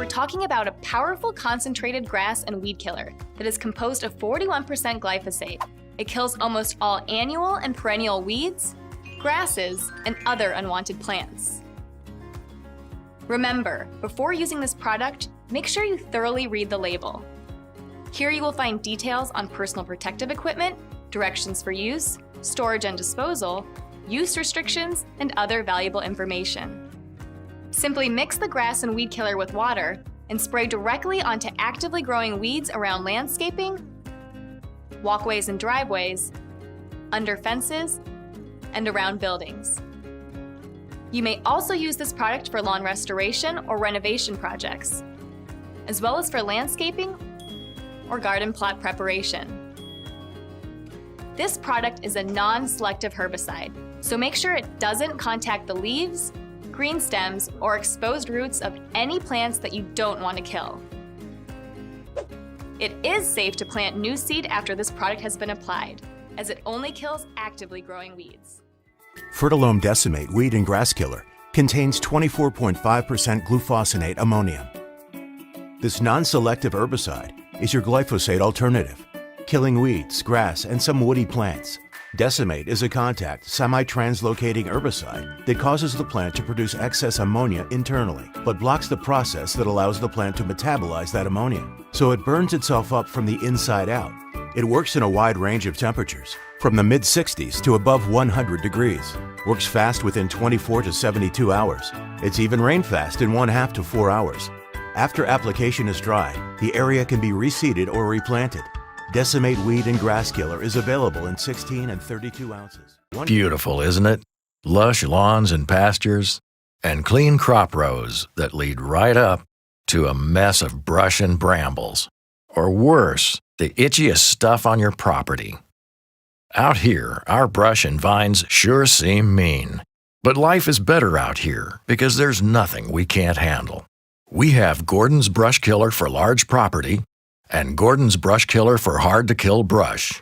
talking about a powerful concentrated grass and weed killer that is composed of 41% glyphosate. It kills almost all annual and perennial weeds, grasses, and other unwanted plants. Remember, before using this product, make sure you thoroughly read the label. Here you will find details on personal protective equipment, directions for use, storage and disposal, use restrictions, and other valuable information. Simply mix the grass and weed killer with water and spray directly onto actively growing weeds around landscaping, walkways and driveways, under fences, and around buildings. You may also use this product for lawn restoration or renovation projects, as well as for landscaping or garden plot preparation. This product is a non-selective herbicide, so make sure it doesn't contact the leaves, green stems, or exposed roots of any plants that you don't want to kill. It is safe to plant new seed after this product has been applied, as it only kills actively growing weeds. Fertilome Decimate Weed and Grass Killer contains 24.5% glufosinate ammonium. This non-selective herbicide is your glyphosate alternative, killing weeds, grass, and some woody plants. Decimate is a contact, semi-translocating herbicide that causes the plant to produce excess ammonia internally, but blocks the process that allows the plant to metabolize that ammonia, so it burns itself up from the inside out. It works in a wide range of temperatures, from the mid-60s to above 100 degrees. Works fast within 24 to 72 hours. It's even rain fast in 1/2 to 4 hours. After application is dry, the area can be reseeded or replanted. Decimate Weed and Grass Killer is available in 16 and 32 ounces. Beautiful, isn't it? Lush lawns and pastures, and clean crop rows that lead right up to a mess of brush and brambles. Or worse, the itchiest stuff on your property. Out here, our brush and vines sure seem mean. But life is better out here because there's nothing we can't handle. We have Gordon's Brush Killer for large property and Gordon's Brush Killer for hard-to-kill brush.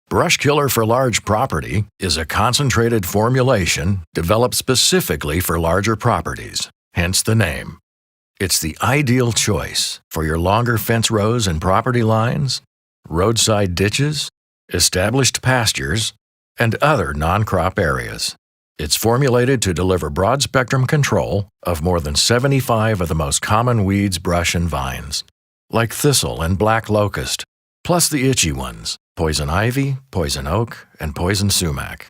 Brush Killer for large property is a concentrated formulation developed specifically for larger properties, hence the name. It's the ideal choice for your longer fence rows and property lines, roadside ditches, established pastures, and other non-crop areas. It's formulated to deliver broad-spectrum control of more than 75 of the most common weeds, brush, and vines, like thistle and black locust, plus the itchy ones, poison ivy, poison oak, and poison sumac.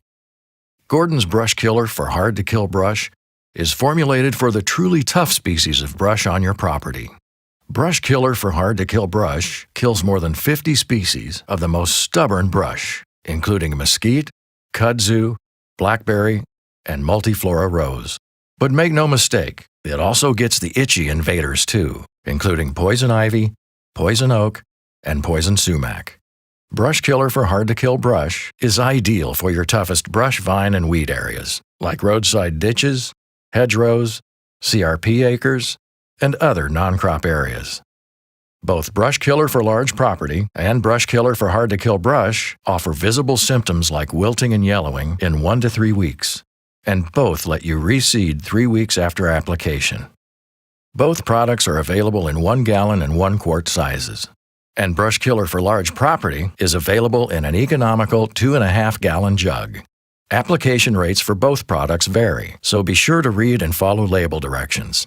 Gordon's Brush Killer for hard-to-kill brush is formulated for the truly tough species of brush on your property. Brush Killer for hard-to-kill brush kills more than 50 species of the most stubborn brush, including mesquite, kudzu, blackberry, and multiflora rose. But make no mistake, it also gets the itchy invaders too, including poison ivy, poison oak, and poison sumac. Brush Killer for hard-to-kill brush is ideal for your toughest brush, vine, and weed areas, like roadside ditches, hedgerows, CRP acres, and other non-crop areas. Both Brush Killer for large property and Brush Killer for hard-to-kill brush offer visible symptoms like wilting and yellowing in 1 to 3 weeks, and both let you reseed 3 weeks after application. Both products are available in 1 gallon and 1 quart sizes, and Brush Killer for large property is available in an economical 2.5 gallon jug. Application rates for both products vary, so be sure to read and follow label directions.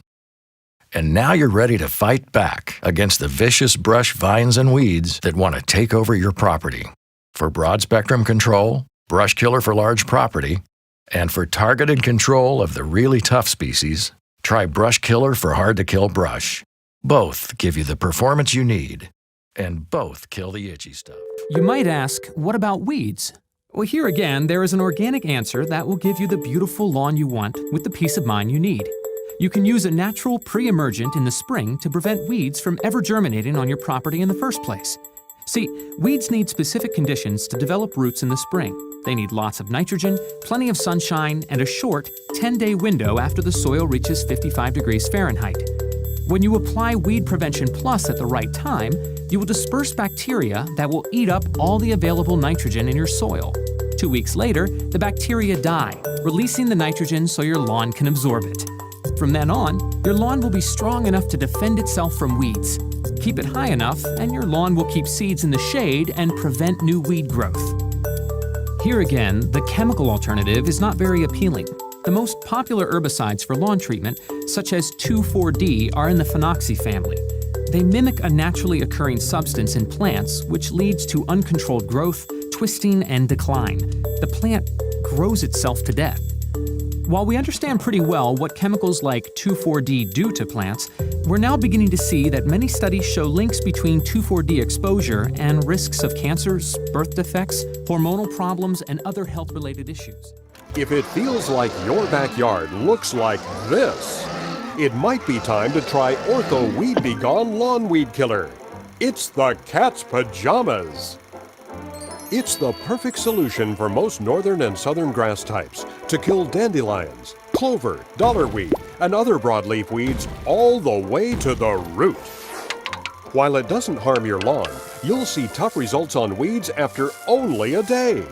And now you're ready to fight back against the vicious brush, vines, and weeds that want to take over your property. For broad-spectrum control, Brush Killer for large property, and for targeted control of the really tough species, try Brush Killer for hard-to-kill brush. Both give you the performance you need, and both kill the itchy stuff. You might ask, what about weeds? Well, here again, there is an organic answer that will give you the beautiful lawn you want with the peace of mind you need. You can use a natural pre-emergent in the spring to prevent weeds from ever germinating on your property in the first place. See, weeds need specific conditions to develop roots in the spring. They need lots of nitrogen, plenty of sunshine, and a short 10-day window after the soil reaches 55 degrees Fahrenheit. When you apply Weed Prevention Plus at the right time, you will disperse bacteria that will eat up all the available nitrogen in your soil. 2 weeks later, the bacteria die, releasing the nitrogen so your lawn can absorb it. From then on, your lawn will be strong enough to defend itself from weeds. Keep it high enough, and your lawn will keep seeds in the shade and prevent new weed growth. Here again, the chemical alternative is not very appealing. The most popular herbicides for lawn treatment, such as 2,4-D, are in the phenoxy family. They mimic a naturally occurring substance in plants, which leads to uncontrolled growth, twisting, and decline. The plant grows itself to death. While we understand pretty well what chemicals like 2,4-D do to plants, we're now beginning to see that many studies show links between 2,4-D exposure and risks of cancers, birth defects, hormonal problems, and other health-related issues. If it feels like your backyard looks like this, it might be time to try Ortho Weed Be Gone Lawn Weed Killer. It's the cat's pajamas. It's the perfect solution for most northern and southern grass types to kill dandelions, clover, dollarweed, and other broadleaf weeds all the way to the root. While it doesn't harm your lawn, you'll see tough results on weeds after only a day.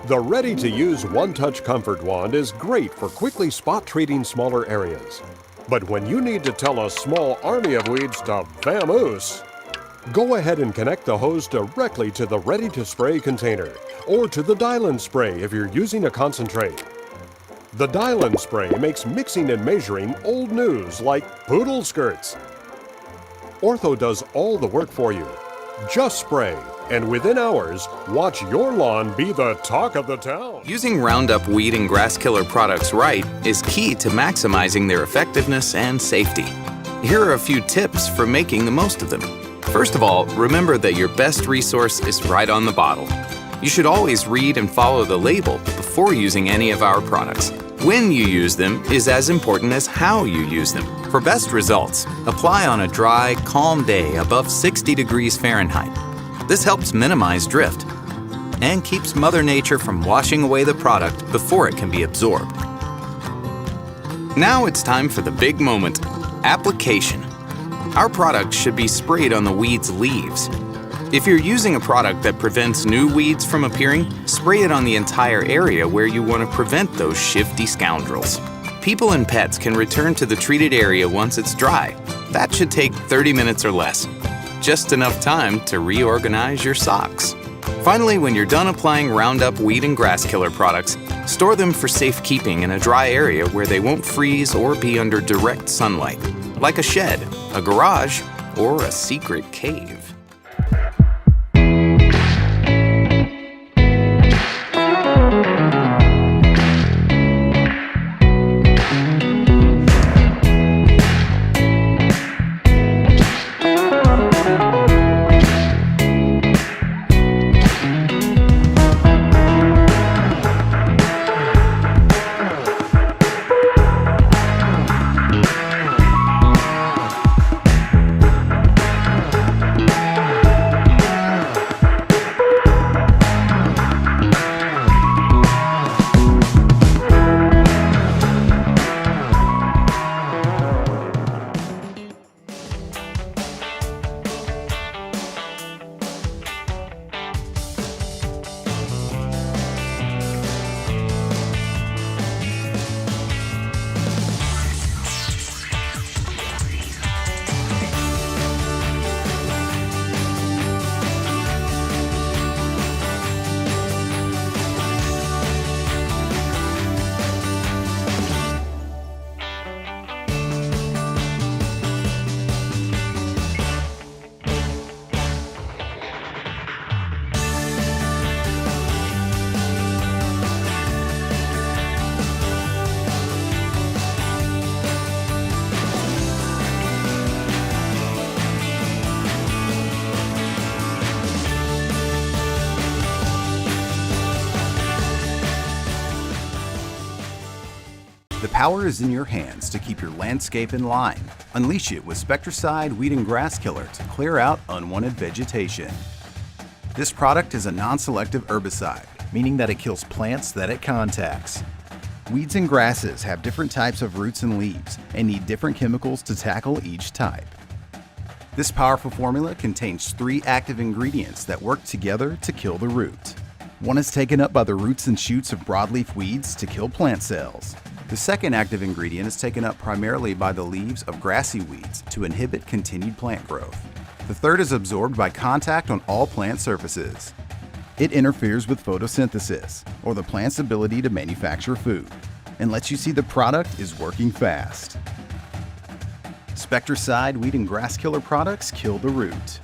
The ready-to-use one-touch comfort wand is great for quickly spot treating smaller areas. But when you need to tell a small army of weeds to vamoose, go ahead and connect the hose directly to the ready-to-spray container or to the Dylan spray if you're using a concentrate. The Dylan spray makes mixing and measuring old news like poodle skirts. Ortho does all the work for you. Just spray, and within hours, watch your lawn be the talk of the town. Using Roundup weed and grass killer products right is key to maximizing their effectiveness and safety. Here are a few tips for making the most of them. First of all, remember that your best resource is right on the bottle. You should always read and follow the label before using any of our products. When you use them is as important as how you use them. For best results, apply on a dry, calm day above 60 degrees Fahrenheit. This helps minimize drift and keeps Mother Nature from washing away the product before it can be absorbed. Now it's time for the big moment, application. Our product should be sprayed on the weed's leaves. If you're using a product that prevents new weeds from appearing, spray it on the entire area where you want to prevent those shifty scoundrels. People and pets can return to the treated area once it's dry. That should take 30 minutes or less. Just enough time to reorganize your socks. Finally, when you're done applying Roundup weed and grass killer products, store them for safekeeping in a dry area where they won't freeze or be under direct sunlight, like a shed, a garage, or a secret cave. The power is in your hands to keep your landscape in line. Unleash it with Spectracide Weed and Grass Killer to clear out unwanted vegetation. This product is a non-selective herbicide, meaning that it kills plants that it contacts. Weeds and grasses have different types of roots and leaves and need different chemicals to tackle each type. This powerful formula contains 3 active ingredients that work together to kill the root. One is taken up by the roots and shoots of broadleaf weeds to kill plant cells. The second active ingredient is taken up primarily by the leaves of grassy weeds to inhibit continued plant growth. The third is absorbed by contact on all plant surfaces. It interferes with photosynthesis, or the plant's ability to manufacture food, and lets you see the product is working fast. Spectracide weed and grass killer products kill the root.